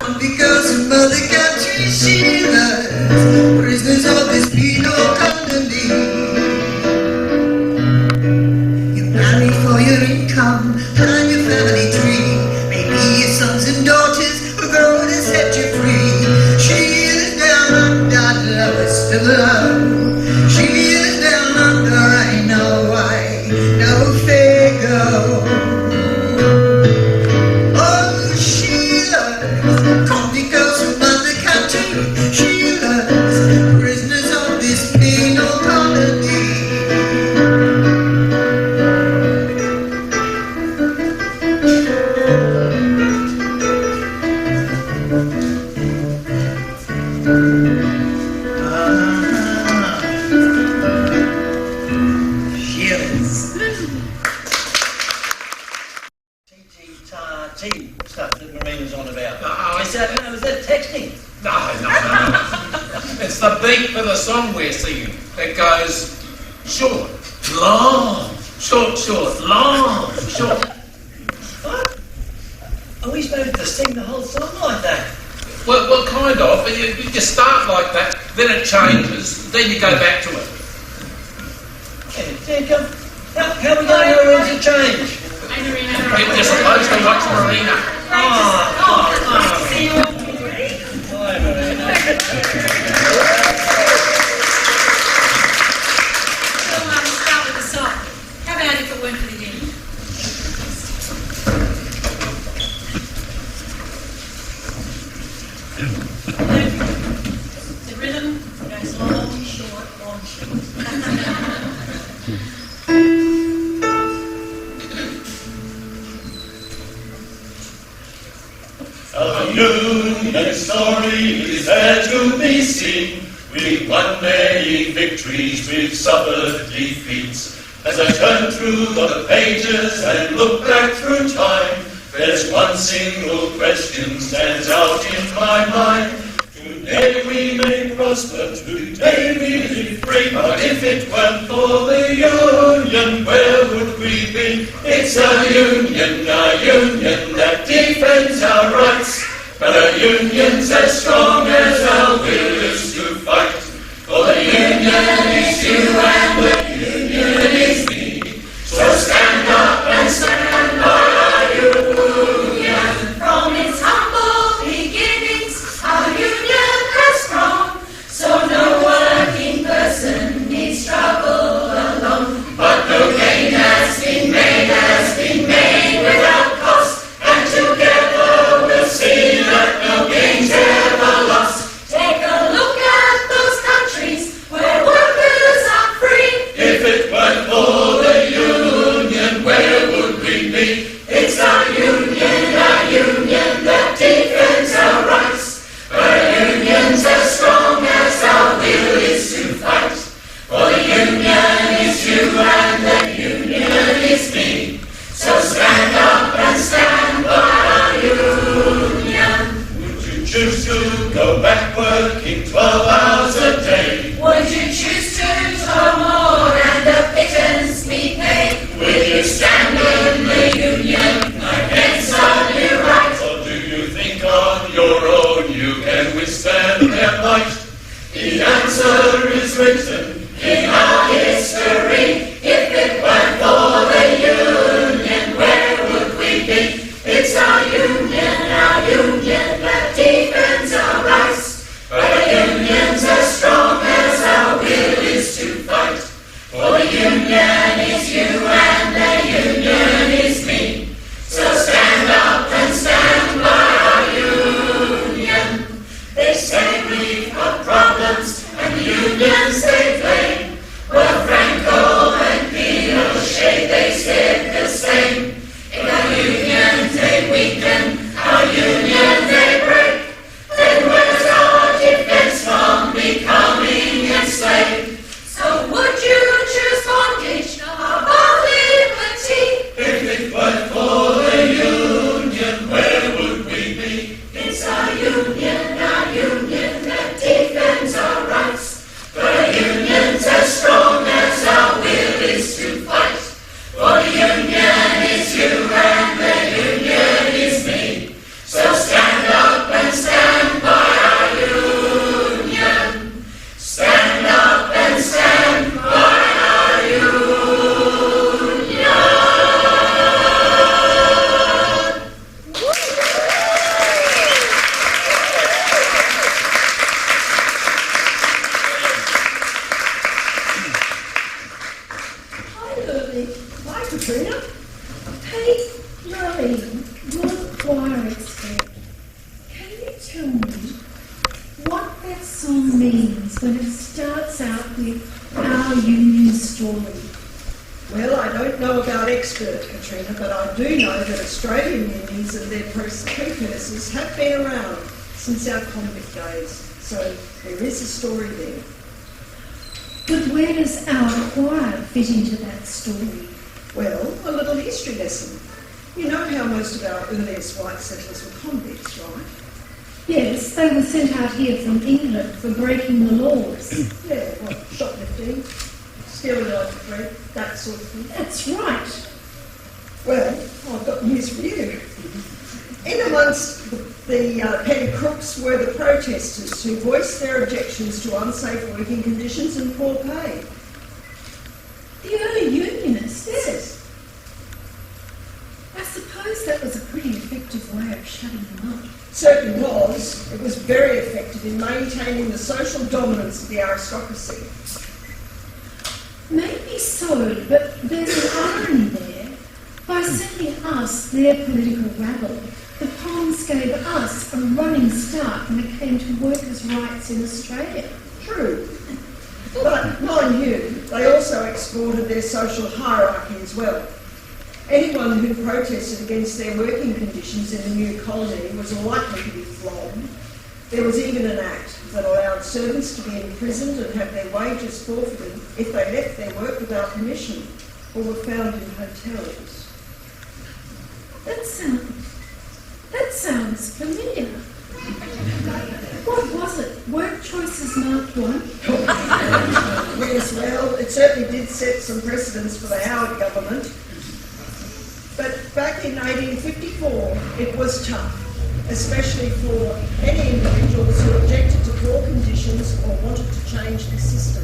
Because her mother country she loves, prisoners of this penal colony. You marry for your income, plan your family tree. Maybe your sons and daughters will grow to set you free. She is down under, love is still low. She is down under, I know why, no figure. She loves prisoners of this penal colony. T stuff that Marina's on about. Oh, is that texting? No. It's the beat for the song we're singing. It goes short, long, short, long, short. What? Are we supposed to sing the whole song like that? Well, kind of. You start like that, then it changes, then you go back to it. How are we going to know when to change? You're supposed to watch Marina. See you all. Hi, Marina. We'll start with the song. How about if it weren't for the union? The rhythm goes long, short, long, short. Our union story is there to be seen. We've won many victories, we've suffered defeats. As I turn through the pages and look back through time, there's one single question stands out in my mind. Today we may prosper, today we live free, but if it weren't for the union, where would we be? It's a union that defends our rights, but a union's as strong as our will is to fight. For the union is you and the union is me, so stand up and stand by our union. From its humble beginnings, our union has grown, so no working person needs struggle alone. But no gain has been made without cost, and together we'll see that no gain's ever lost. Take a look at those countries where workers are free. If it weren't for the union, where would we be? It's our union that defends our rights, but a union's as strong as our will is to fight. For the union is you and the union is me, so stand up and stand by our union. Would you choose to go back working 12 hours a day? Would you choose to toil more and the pittance be paid? Will you stand in the union against our new right? Or do you think on your own you can withstand their might? The answer is written in our history. If it weren't for the union, where would we be? It's our union that defends our rights, but a union's as strong as our will is to fight. For the union is you and the union is me, so stand up and stand by our union. They say we've got problems, and the unions they blame. Katrina. Hey, Darlene, you're the choir expert. Can you tell me what that song means when it starts out with our union story? Well, I don't know about expert, Katrina, but I do know that Australian unions and their precursors have been around since our convict days. So there is a story there. But where does our choir fit into that story? Well, a little history lesson. You know how most of our earliest white settlers were convicts, right? Yes, they were sent out here from England for breaking the laws. Yeah, well, shoplifting, stealing loads of bread, that sort of thing. That's right. Well, I've got news for you. In amongst the petty crooks were the protesters who voiced their objections to unsafe working conditions and poor pay. The early unionists? Yes. I suppose that was a pretty effective way of shutting them up. Certainly was. It was very effective in maintaining the social dominance of the aristocracy. Maybe so, but there's an irony there. By sending us their political rabble, the Poms gave us a running start when it came to workers' rights in Australia. True. But, mind you, they also exported their social hierarchy as well. Anyone who protested against their working conditions in the new colony was likely to be flogged. There was even an act that allowed servants to be imprisoned and have their wages forfeited if they left their work without permission or were found in hotels. That sounds familiar. What was it? Work Choices Mark 1? Yes, well, it certainly did set some precedents for the Howard government. But back in 1854, it was tough, especially for any individuals who objected to poor conditions or wanted to change the system.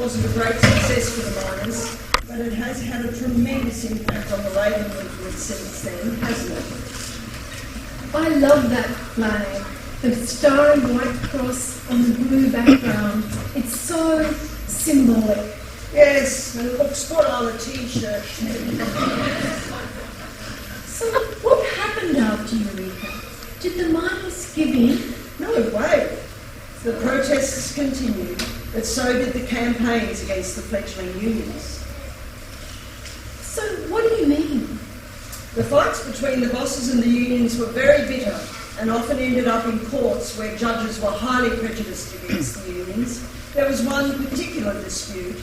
wasn't a great success for the miners, but it has had a tremendous impact on the labour movement since then, hasn't it? I love that flag, the starry white cross on the blue background. It's so symbolic. Yes, and it looks good on a t-shirt. So what happened after Eureka? Did the miners give in? No way. The protests continued, but so did the campaigns against the fledgling unions. So what do you mean? The fights between the bosses and the unions were very bitter and often ended up in courts where judges were highly prejudiced against the unions. There was one particular dispute.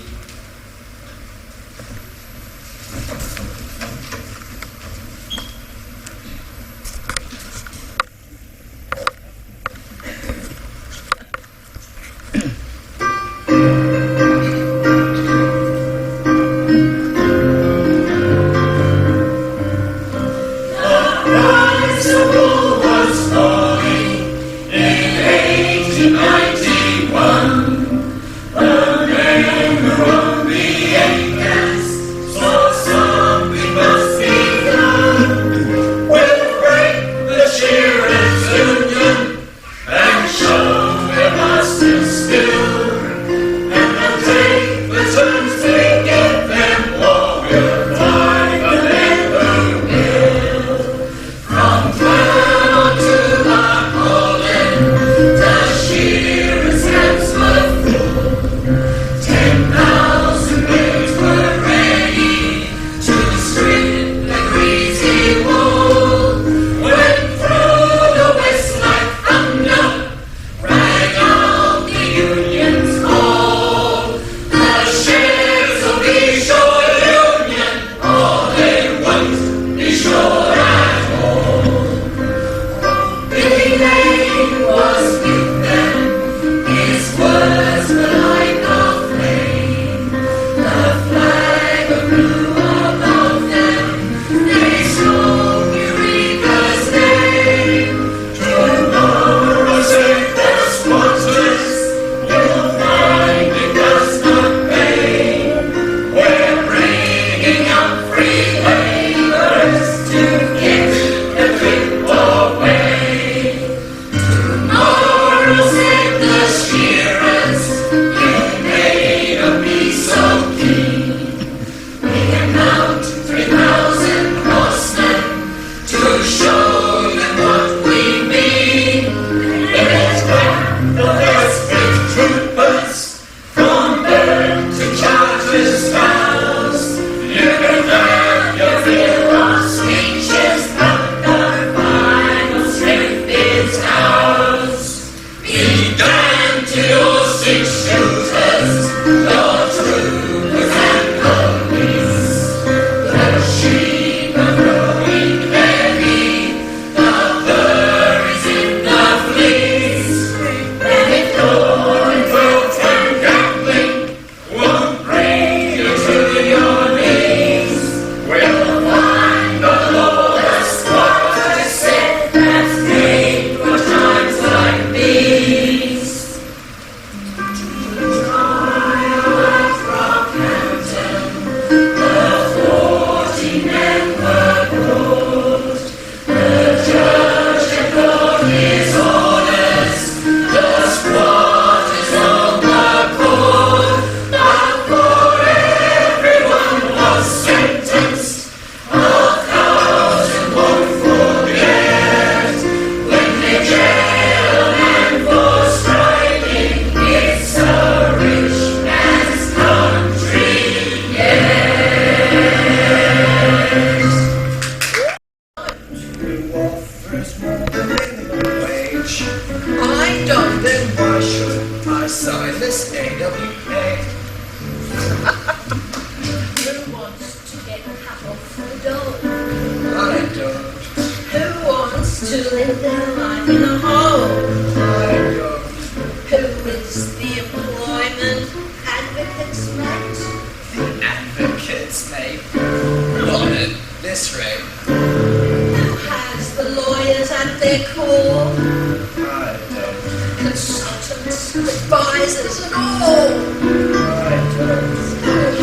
Consultants, advisors and all. Who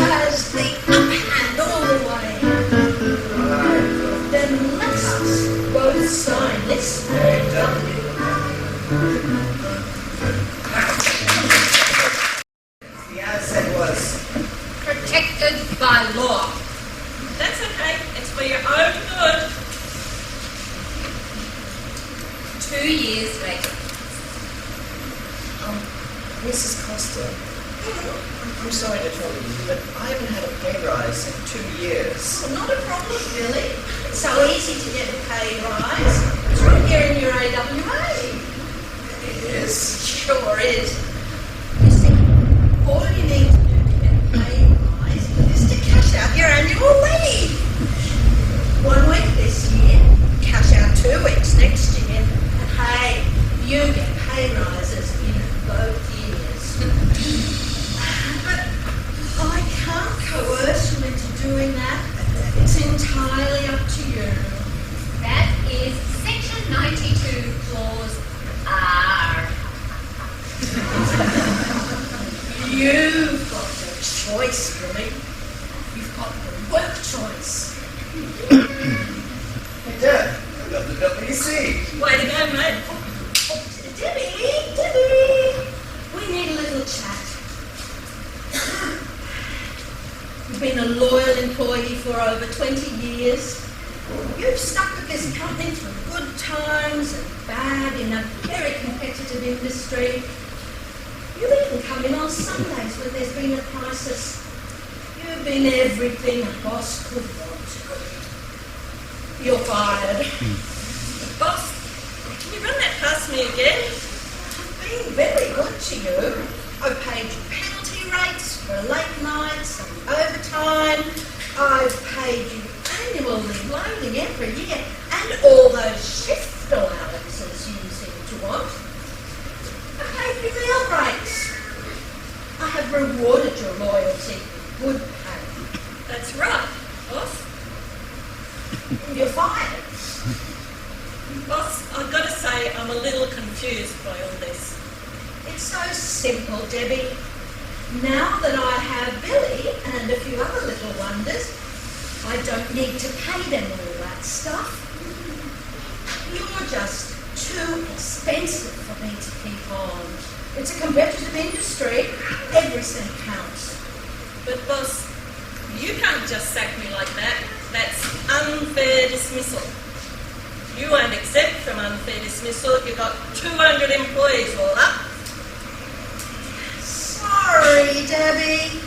has the up hand all the way? Then let us both sign this AW. The answer was Protected by law. That's okay. It's for your own good. 2 years later. Mrs. Costa, I'm sorry to trouble you, but I haven't had a pay rise in 2 years. Oh, not a problem, Billy. It's so easy to get a pay rise. It's right here in your AWA. It is. Sure is. You see, all you need to do to get a pay rise is to cash out your annual leave. 1 week this year, cash out 2 weeks next year, and hey, you get pay rises in both years. But I can't coerce you into doing that. It's entirely up to you. That is Section 92, Clause R. You've got the choice, Billy. You've got the work choice. Hey, Dad, I got the WC. Way to go, mate. Debbie, we need a little chat. You've been a loyal employee for over 20 years. You've stuck with this company through good times and bad in a very competitive industry. You even come in on Sundays when there's been a crisis. You've been everything a boss could want. You're fired. Boss, can you run that past me again? I've been very good to you. I've paid you penalty rates for late nights and overtime. I've paid you annual leave loading every year and all those shift allowances you seem to want. I paid you meal breaks. I have rewarded your loyalty with good pay. That's right, boss. You're fired. Boss, I've got to say I'm a little confused by all this. It's so simple, Debbie. Now that I have Billy and a few other little wonders, I don't need to pay them all that stuff. You're just too expensive for me to keep on. It's a competitive industry. Every cent counts. But boss, you can't just sack me like that. That's unfair dismissal. You won't accept from unfair dismissal. You've got 200 employees all up. Sorry, Debbie.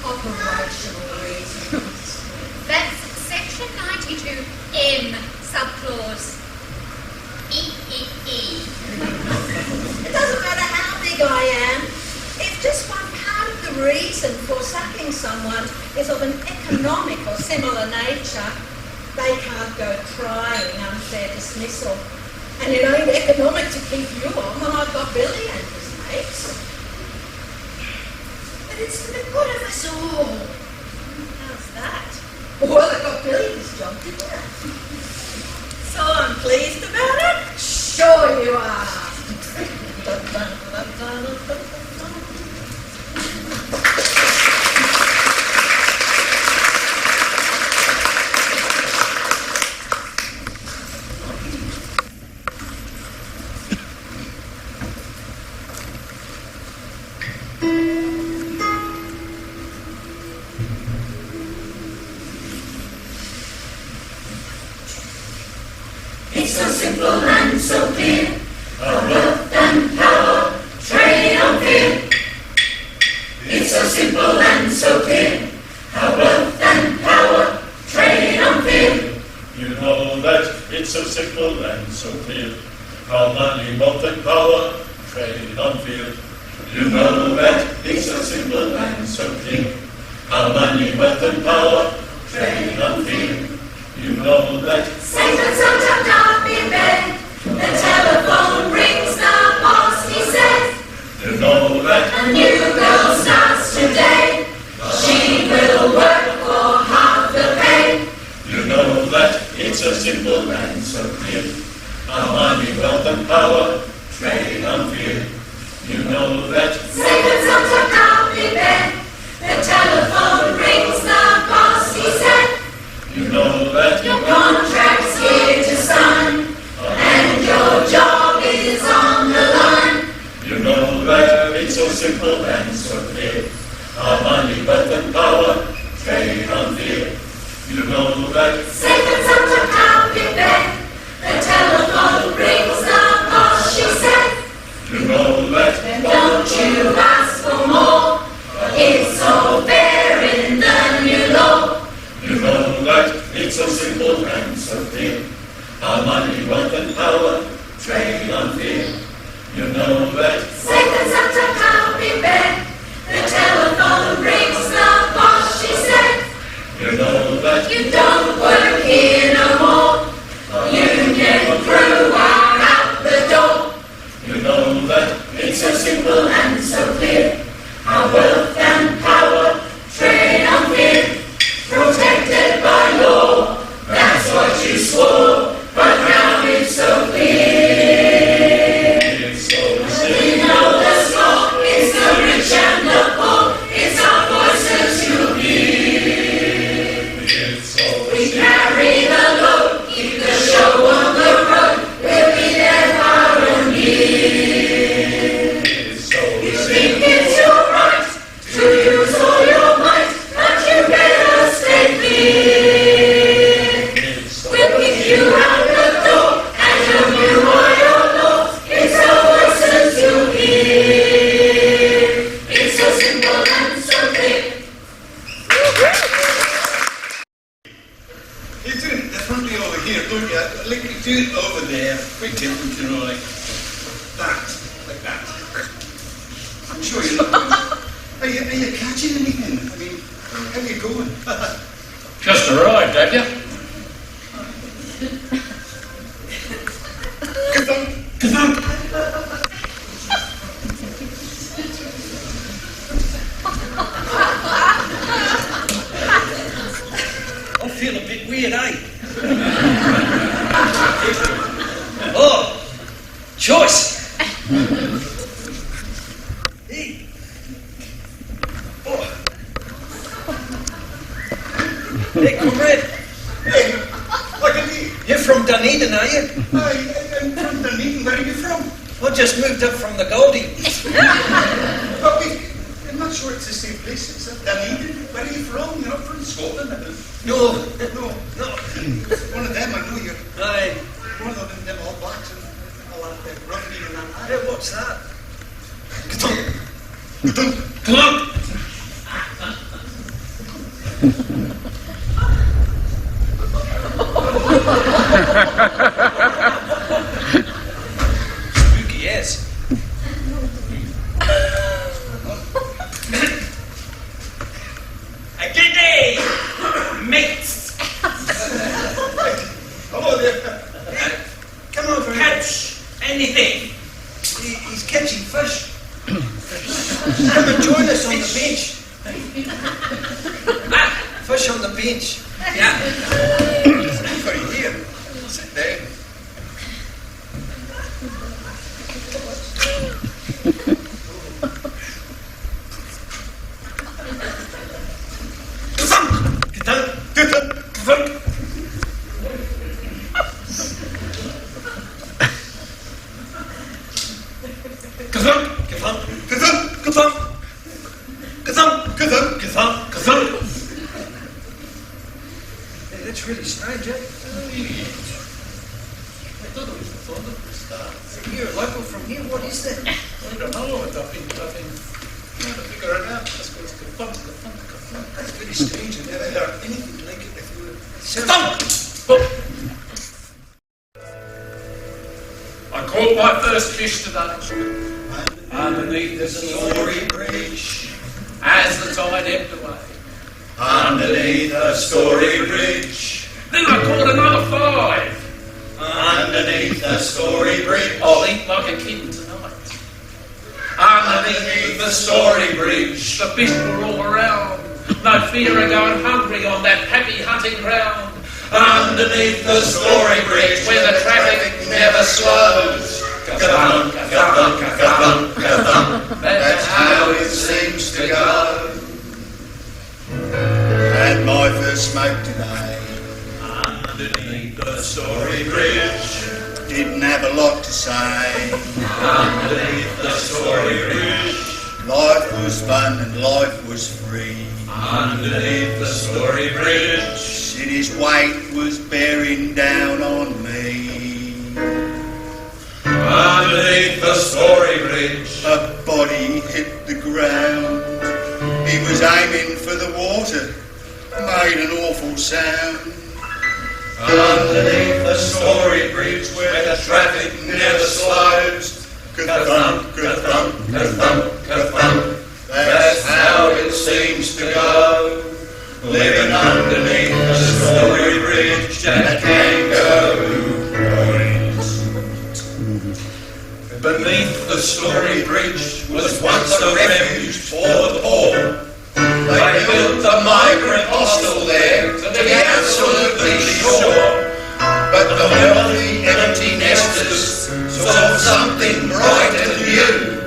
Operational reasons. That's Section 92M, subclause E. It doesn't matter how big I am. If just one part of the reason for sacking someone is of an economic or similar nature, they can't go crying unfair dismissal. And it ain't economic to keep you on when I've got Billy and his mates. But it's for the good of us all. How's that? Well, I got Billy this job, didn't I? So I'm pleased about it? Sure you are. It's so simple and so clear. Wealth and power, trade on fear. It's so simple and so clear. Wealth and power, trade on fear. You know that it's so simple and so clear. How money, wealth and power trade on fear. You know that it's so simple and so clear. How money, wealth and power trade on fear. You know that Satan's so tucked up in bed. The telephone rings, the boss he says. you know that A new girl starts today. She will work for half the pay. you know that it's so simple and so clear. How money, wealth and power trade on fear. You know that Satan's so tucked up in bed. The that Your contract's here to sign, and your job is on the line. you know that it's so simple and so clear. Our money, wealth and power, trade on fear. You know that Seconds after I'll be back, the telephone rings, the boss, she said. you know that Don't you ask for more, it's all there in the new law. you know that it's so simple and so clear. Our money, wealth and power, trade on fear. You know that Seconds after I'll be back, the telephone rings, the boss, she said. you know that You don't work here no more, union crew are out the door. you know that It's so simple and so clear, our wealth and power, trade on fear, protected by law, that's what you swore, but now it's so clear. it's so We know the score, it's the rich and the poor, it's our voices you hear. it's so We carry the load, keep the show on the road, we'll be there far and near. it's so You think it's your right to use all your might, but you better stay clear. it's so We'll kick you out the door and you'll do all your law. It's the voices you hear. It's so simple and so clear. You do it differently over here, don't you? Like you do it over there, quite different, you know, like that, like that. I'm sure you're not doing are you catching anything? I mean, how are you going? Just arrived, have you? I feel a bit weird, eh? Oh, choice. Hey. Oh. Hey, comrade. Hey, look at me. You're from Dunedin, are you? I'm from Dunedin. Where are you from? I just moved up from the Goldie. Oh, wait, I'm not sure it's the same place. It's Dunedin. Where are you from? You're not from Scotland? No. No. One of them, I know you're. Aye. One of them all blacks and all that rugby and that. Hey, what's that? Come on! Spooky, yes. A good day, mates. Hello there. Come over here. Catch anything. He's catching fish. Come and join us on the beach. Fish on the bench. Yeah. Leave her here. Sit down. Hey, that's really strange, eh? You're local from here. What is that? I don't know. I've been trying to figure it out. That's what it's kafunk. That's very strange. I've never heard anything like it before. I caught my first fish today. Underneath the Story Bridge. as the tide ebbed away. Underneath the Story Bridge. Then I caught another 5. Underneath the Story Bridge. I'll eat like a kitten tonight. Underneath the Story Bridge, the fish were all around. No fear of going hungry on that happy hunting ground. Underneath the Story Bridge, where the traffic never slows. Ka-thunk, ka-thunk, ka-thunk, ka-thunk. That's how it seems to go. Had my first smoke today. fun and life was free. Underneath the Story Bridge, City's weight was bearing down on me. underneath the Story Bridge, A body hit the ground. He was aiming for the water, made an awful sound. underneath the Story Bridge, where the traffic never slows. Ka-thump, ka-thump, ka-thump, ka-thump. That's how it seems to go. Living underneath the Story Bridge at Kangaroo Point. Beneath the Story Bridge was once a refuge for the poor. They built a migrant hostel there to be absolutely sure. But the wealthy empty nesters saw something bright and new,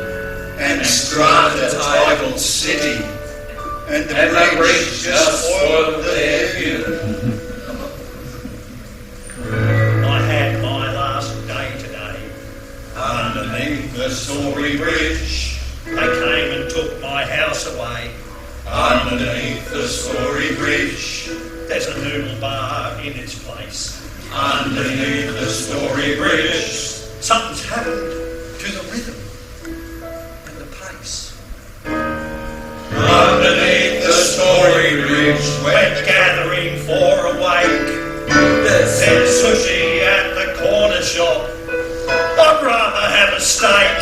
and strata-titled city, and the bridge just spoiled their view. I had my last day today. Underneath the Story Bridge, They came and took my house away. underneath the Story Bridge, There's a noodle bar in its place. underneath the Story Bridge, Something's happened to the rhythm and the pace. underneath the Story Bridge, We're gathering for a wake. There's sushi at the corner shop. I'd rather have a steak.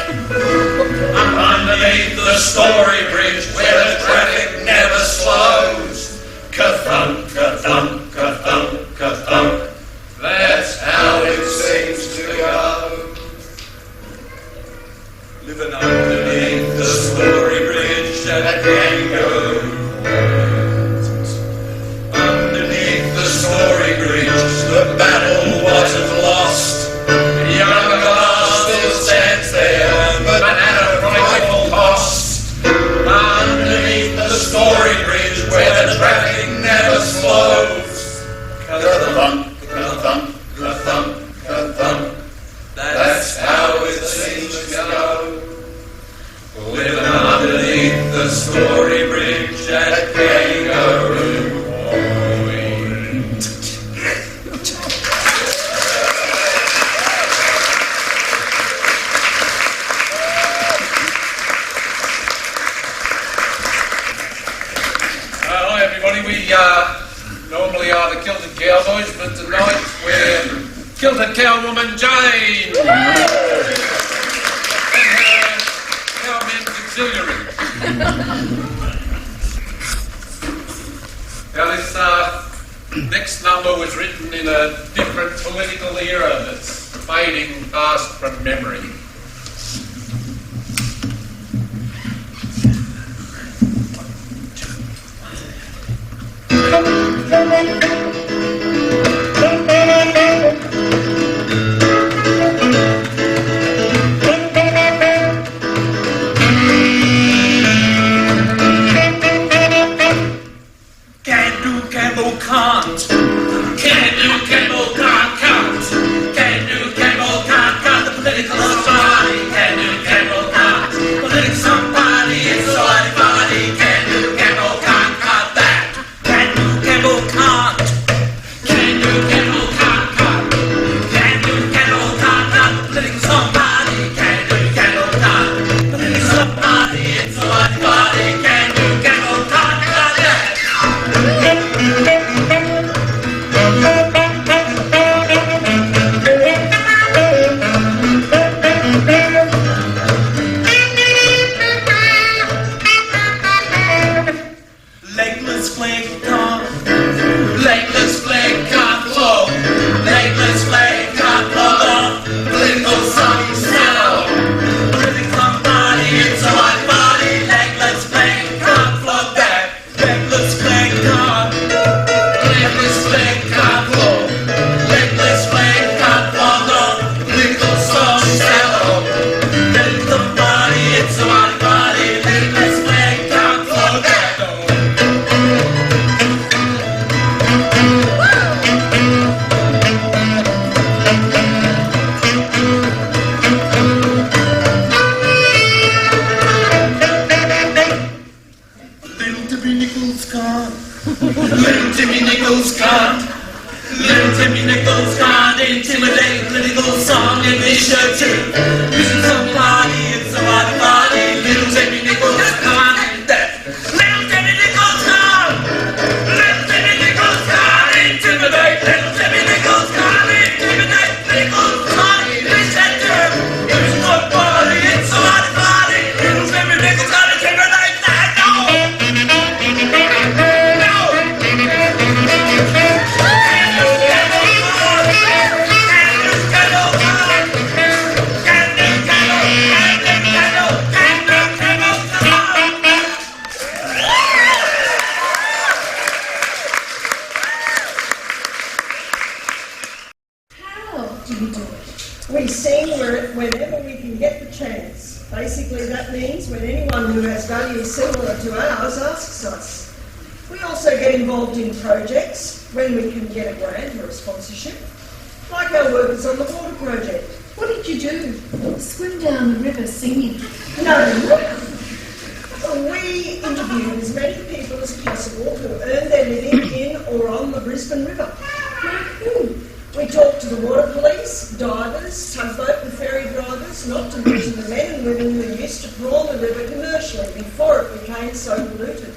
underneath the Story Bridge, where the traffic never slows. Ka-thump, ka-thump, ka-thump, ka-thump. That's how it seems to go. Living underneath the Story Bridge at Kangaroo. Underneath the Story Bridge, the battle wasn't lost. Younger glass still stands there, but at a frightful cost. Underneath the Story Bridge, where the traffic never slows. Ka-thump, ka-thump, ka-thump, ka-thump. That's how it seems to go. Living underneath the Story Bridge at Kangaroo Point. Hi everybody, we normally are the Kilted Cowboys, but tonight we're Kilted Cowwoman Jane and her Cowmen's Auxiliary. Now this next number was written in a different political era that's fading fast from memory. Can do, Campbell can't. Can do, Campbell can't count. Can do, Campbell can't count the political society. Can do, Campbell can't. Political somebody, it's a life body. Can do, Campbell can't count that. Can do, Campbell can't. Nichols can't. Little Timmy Nichols can't intimidate political song in his shirt too. This is some party, it's a party. Little Timmy Nichols can't. Little Timmy Nichols can't. Little Timmy Nichols can't intimidate. Little Timmy Nichols can't intimidate political song in his shirt too. This is some party, it's a party. Little Timmy Nichols can't intimidate that. No. We sing whenever we can get the chance. Basically, that means when anyone who has values similar to ours asks us. We also get involved in projects when we can get a grant or a sponsorship, like our workers on the water project. What did you do? Swim down the river singing? No. We interviewed as many people as possible who earn their living in or on the Brisbane River. Like who? We talked to the water police, divers, tugboat and ferry drivers, not to mention the men and women who used to prawn the river commercially before it became so polluted.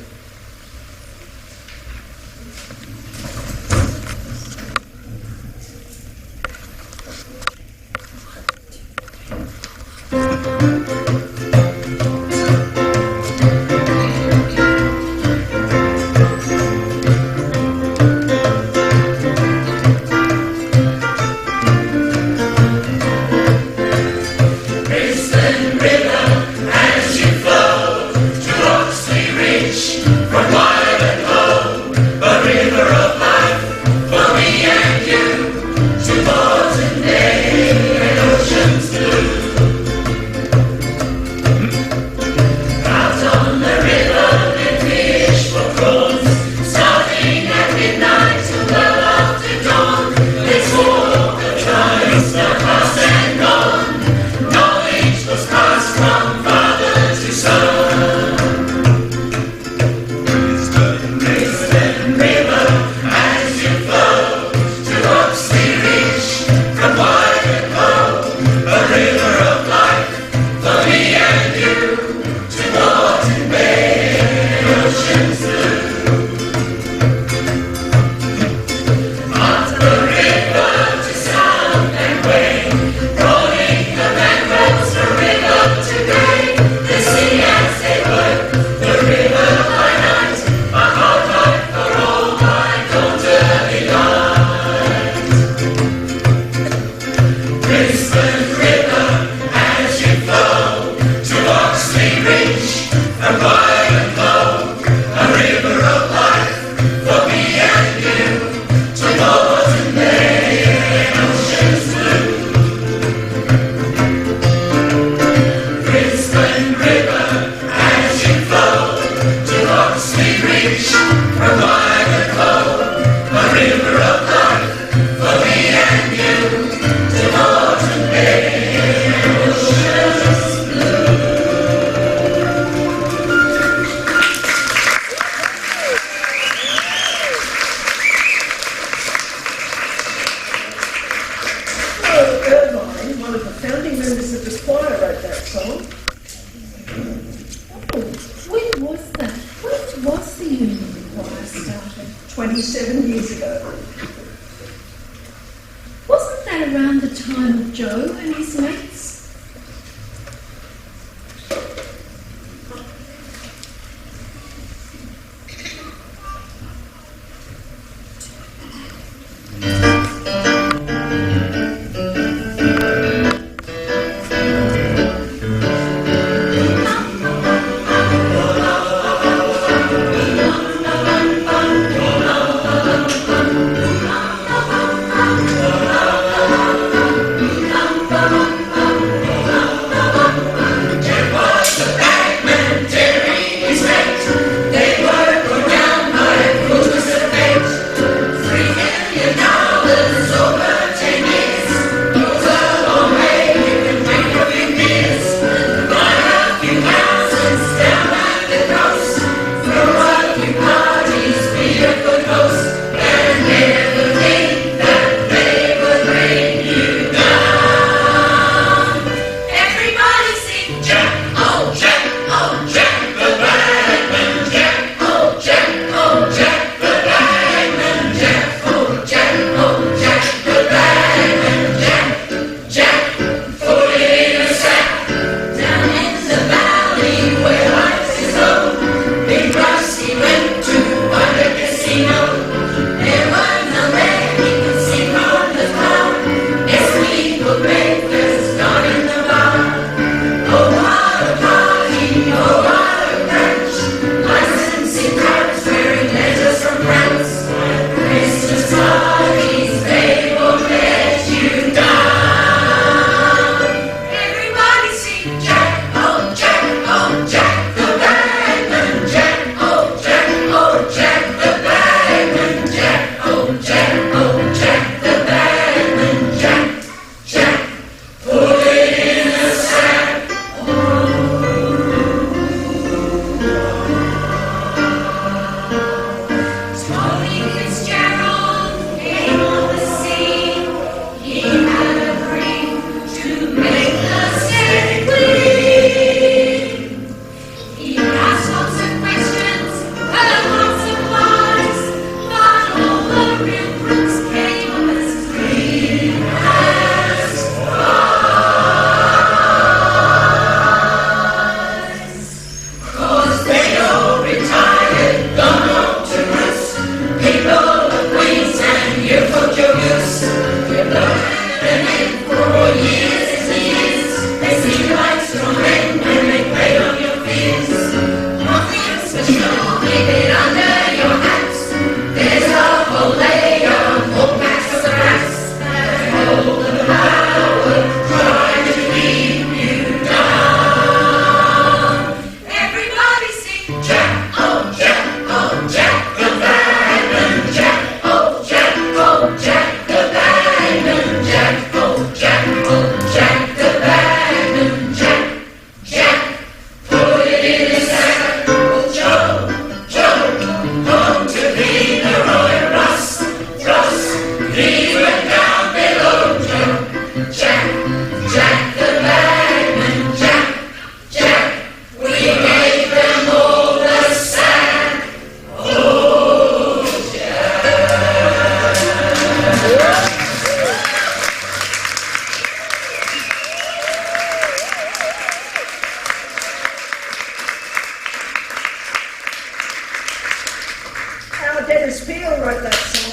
Dennis Peel wrote that song.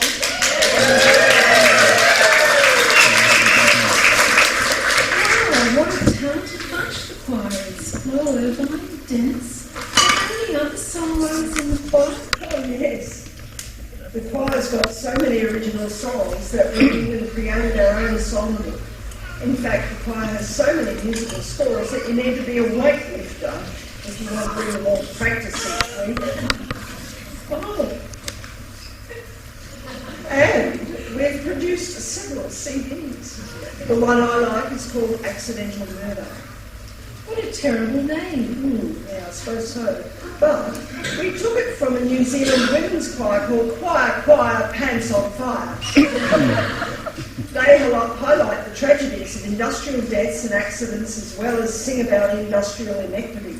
Wow, what a talented bunch the choir is. Well, Irvine, Dennis, how many other songwriters in the choir? Oh, yes. The choir's got so many original songs that we even created our own song book. In fact, the choir has so many musical scores that you need to be a weightlifter if you want to bring them all to practice each week. Oh, And we've produced several CDs. The one I like is called Accidental Murder. what a terrible name. Yeah, I suppose so. But we took it from a New Zealand women's choir called Choir, Choir, Pants on Fire. They highlight the tragedies of industrial deaths and accidents as well as sing about industrial inequity.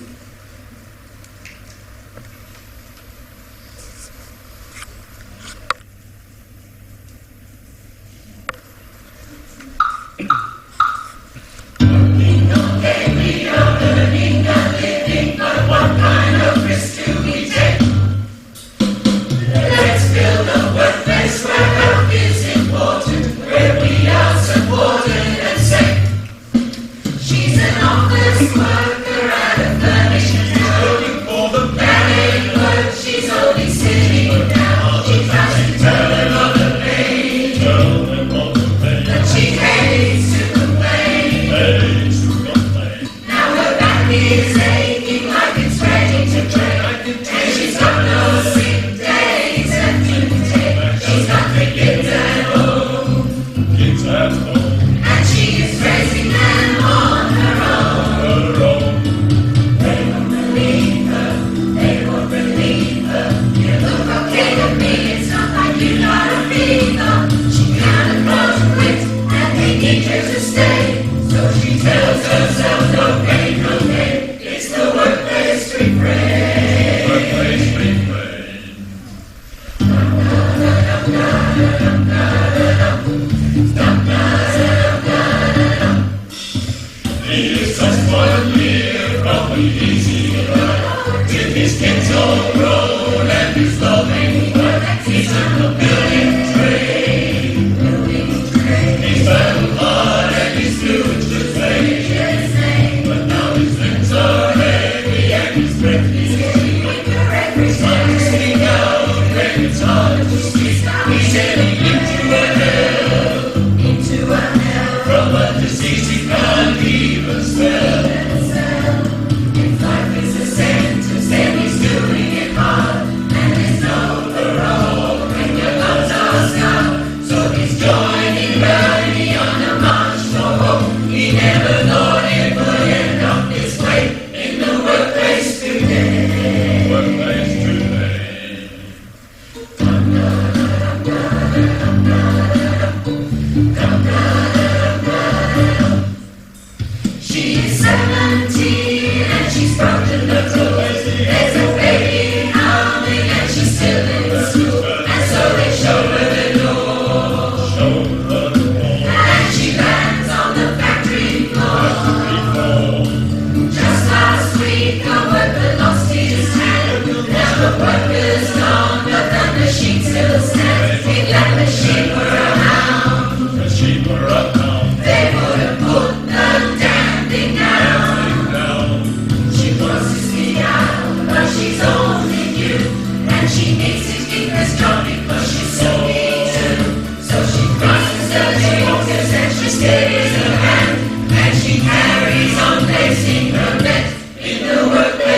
Stays her hand, and she carries on placing her bet in the workplace.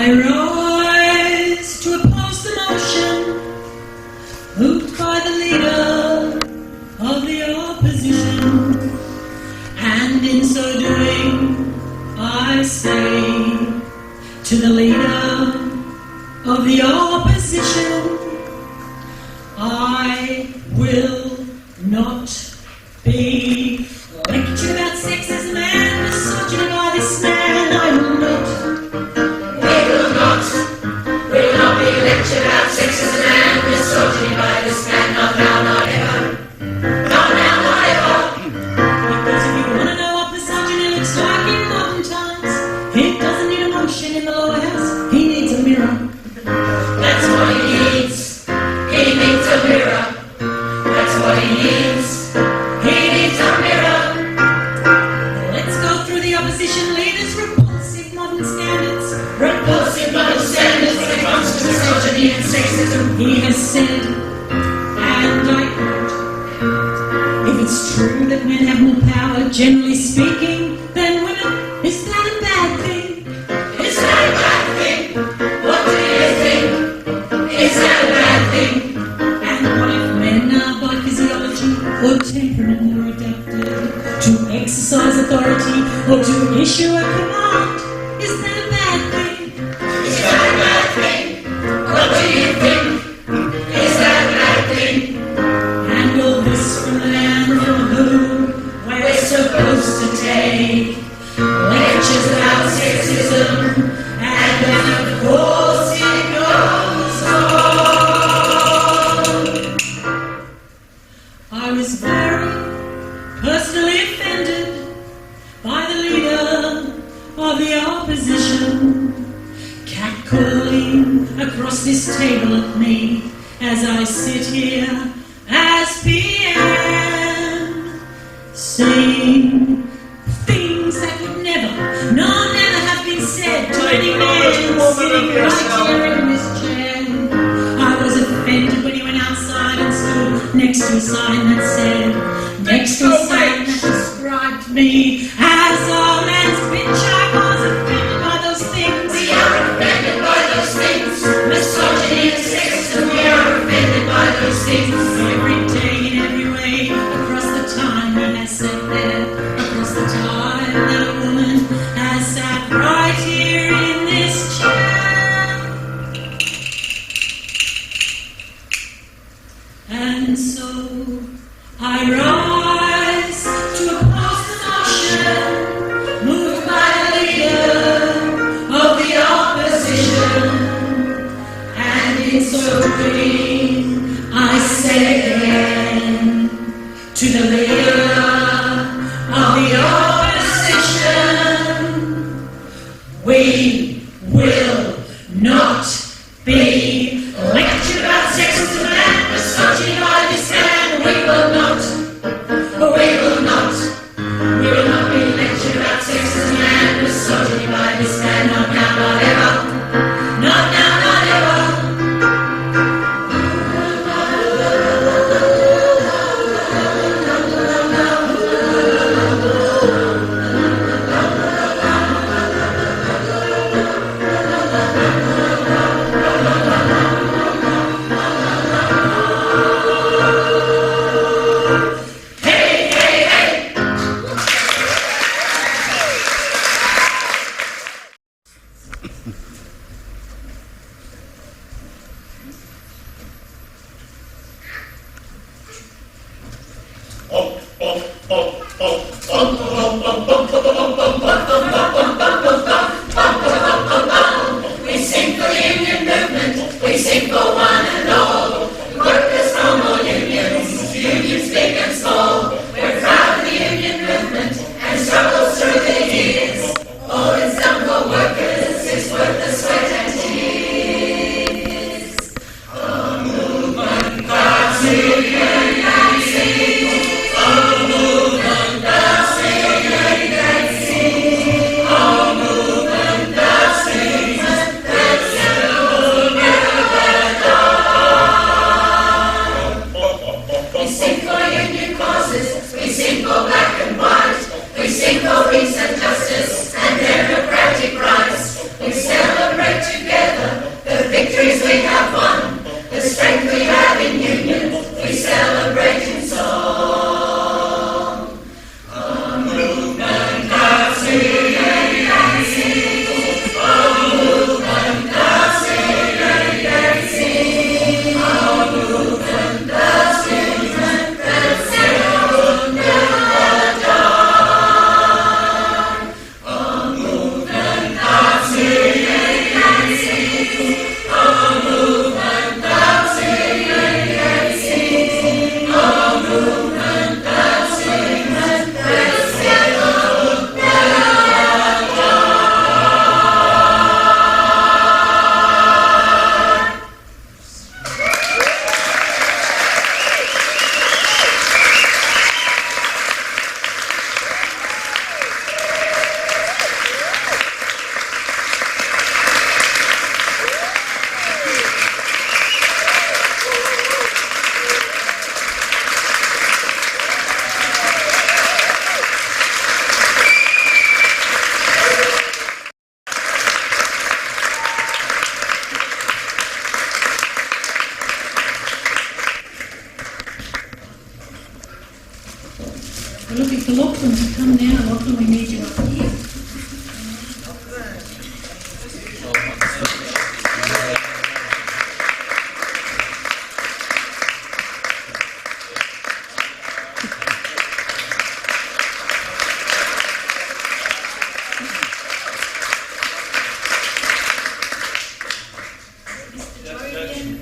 I rise to oppose the motion moved by the leader of the opposition, and in so doing I say to the leader of the opposition, I will not be lectured about sexism and misogyny by this man. I will not. We will not be lectured about sexism and misogyny by this man. Not now, not ever. Not now, not ever. Because if you want to know what misogyny looks like in modern times, he doesn't need a motion in the lower house. He needs a mirror. That's what he needs. He needs a mirror. That's what he needs. He needs a mirror. Let's go through the opposition leaders' repulsive modern standards. Repulsive modern standards when it comes to misogyny and sexism. He has said, and I quote, if it's true that men have more power, generally speaking, than women, is that a bad thing? Is that a bad thing? What do you think? Is that a bad thing? And what if men are by physiology or temperament are adapted to exercise authority or to issue a command? Is that a bad thing? Is that a bad thing? What do you think? Is that a bad thing? And all this from the man from whom we're supposed to take lectures about sexism, and then of course it goes on. I was very personally offended by the leader of the opposition catcalling across this table at me as I sit here as PM, saying things that would never have been said to any man sitting right here in this chair. I was offended when he went outside and stood next to a sign that said, next to a sign that described me as a man's bitch. I was offended by those things. We are offended by those things. Misogyny and sexism, we are offended by those things. Every day in every way, across the time he has sat there, across the time that a woman has sat right here in this chair. And so I rise to oppose the motion moved by the leader of the opposition, and in so doing I say again to the leader of the opposition, we will not be lectured about sexism and misogyny by this man. We will not. We will not. We will not be lectured about sexism and misogyny by this man. Not now, not ever. Not now, not ever. We're looking for Lachlan to come now. Lachlan, we need you up here.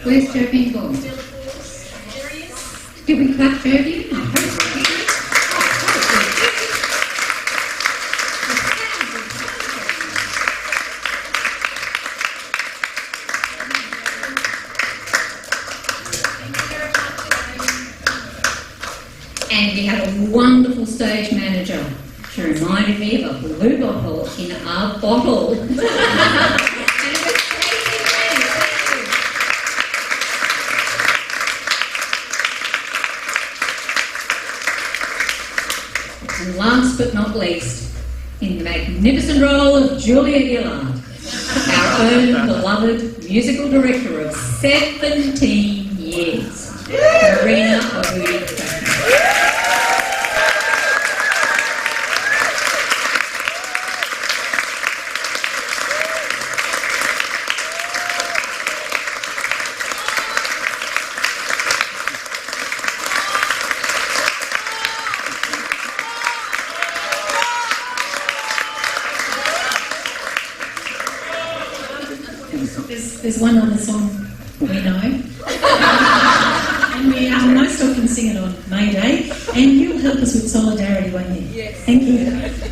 Where's Joe Bingle? Did we clap Joe Bingle? And we had a wonderful stage manager. She reminded me of a blue bottle in a bottle. And it was crazy. And last but not least, in the magnificent role of Julia Gillard, our own beloved musical director of 17 years, Marina Obudi. There's one other song we know, and we most often sing it on May Day, and you'll help us with solidarity, won't you? Yes. Thank you.